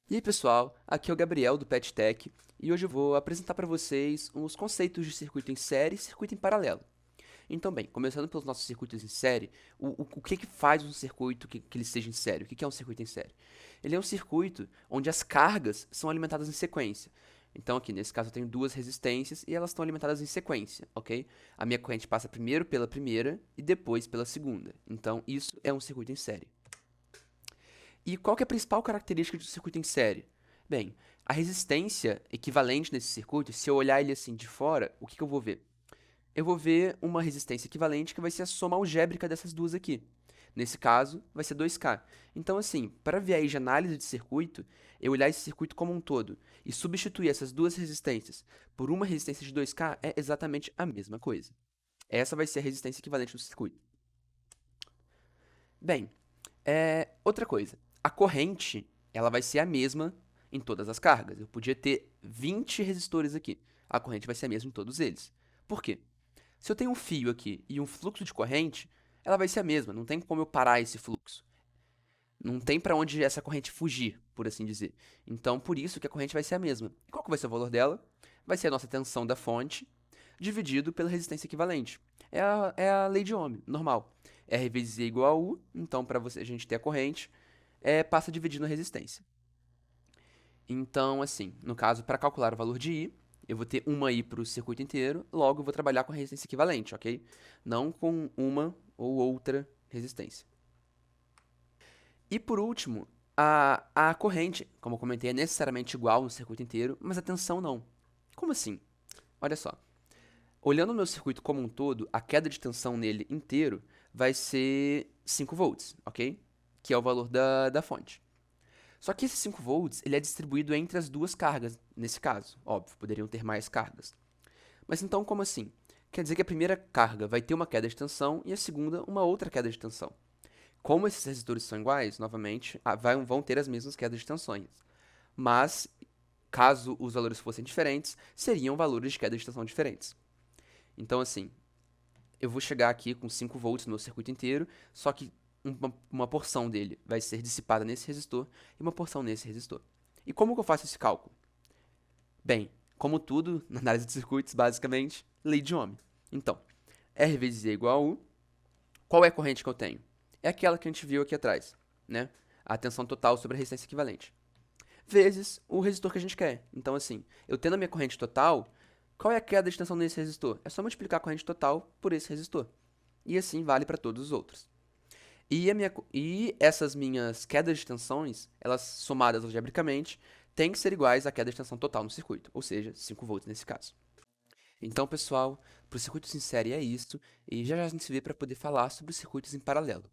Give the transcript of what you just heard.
E aí, pessoal, aqui é o Gabriel do PetTech e hoje eu vou apresentar para vocês os conceitos de circuito em série e circuito em paralelo. Então, bem, começando pelos nossos circuitos em série, o que faz um circuito que ele seja em série? O que é um circuito em série? Ele é um circuito onde as cargas são alimentadas em sequência. Então, aqui nesse caso, eu tenho duas resistências e elas estão alimentadas em sequência, ok? A minha corrente passa primeiro pela primeira e depois pela segunda. Então, isso é um circuito em série. E qual que é a principal característica de um circuito em série? Bem, a resistência equivalente nesse circuito, se eu olhar ele assim de fora, o que eu vou ver? Eu vou ver uma resistência equivalente que vai ser a soma algébrica dessas duas aqui. Nesse caso, vai ser 2K. Então, assim, para viés de análise de circuito, eu olhar esse circuito como um todo e substituir essas duas resistências por uma resistência de 2K é exatamente a mesma coisa. Essa vai ser a resistência equivalente do circuito. Bem, outra coisa, a corrente, ela vai ser a mesma em todas as cargas. Eu podia ter 20 resistores aqui. A corrente vai ser a mesma em todos eles. Por quê? Se eu tenho um fio aqui e um fluxo de corrente, ela vai ser a mesma. Não tem como eu parar esse fluxo. Não tem para onde essa corrente fugir, por assim dizer. Então, por isso que a corrente vai ser a mesma. E qual que vai ser o valor dela? Vai ser a nossa tensão da fonte dividido pela resistência equivalente. É a lei de Ohm, normal. R vezes I igual a U, então para a gente ter a corrente, passa dividindo a resistência. Então, assim, no caso, para calcular o valor de I, eu vou ter uma I para o circuito inteiro, logo eu vou trabalhar com a resistência equivalente, ok? Não com uma ou outra resistência. E por último, a corrente, como eu comentei, é necessariamente igual no circuito inteiro, mas a tensão não. Como assim? Olha só. Olhando o meu circuito como um todo, a queda de tensão nele inteiro vai ser 5 volts, ok? Que é o valor da fonte. Só que esse 5 volts ele é distribuído entre as duas cargas, nesse caso. Óbvio, poderiam ter mais cargas. Mas então, como assim? Quer dizer que a primeira carga vai ter uma queda de tensão e a segunda uma outra queda de tensão. Como esses resistores são iguais, novamente, vão ter as mesmas quedas de tensões. Mas, caso os valores fossem diferentes, seriam valores de queda de tensão diferentes. Então, assim, eu vou chegar aqui com 5 volts no meu circuito inteiro, só que uma porção dele vai ser dissipada nesse resistor e uma porção nesse resistor. E como que eu faço esse cálculo? Bem, como tudo na análise de circuitos, basicamente, lei de Ohm. Então, R vezes E igual a U. Qual é a corrente que eu tenho? É aquela que a gente viu aqui atrás, né? A tensão total sobre a resistência equivalente. Vezes o resistor que a gente quer. Então, assim, eu tendo a minha corrente total, qual é a queda de tensão nesse resistor? É só multiplicar a corrente total por esse resistor. E assim vale para todos os outros. E essas minhas quedas de tensões, elas somadas algebricamente, têm que ser iguais à queda de tensão total no circuito, ou seja, 5 volts nesse caso. Então, pessoal, para os circuitos em série é isso, e já já a gente se vê para poder falar sobre os circuitos em paralelo.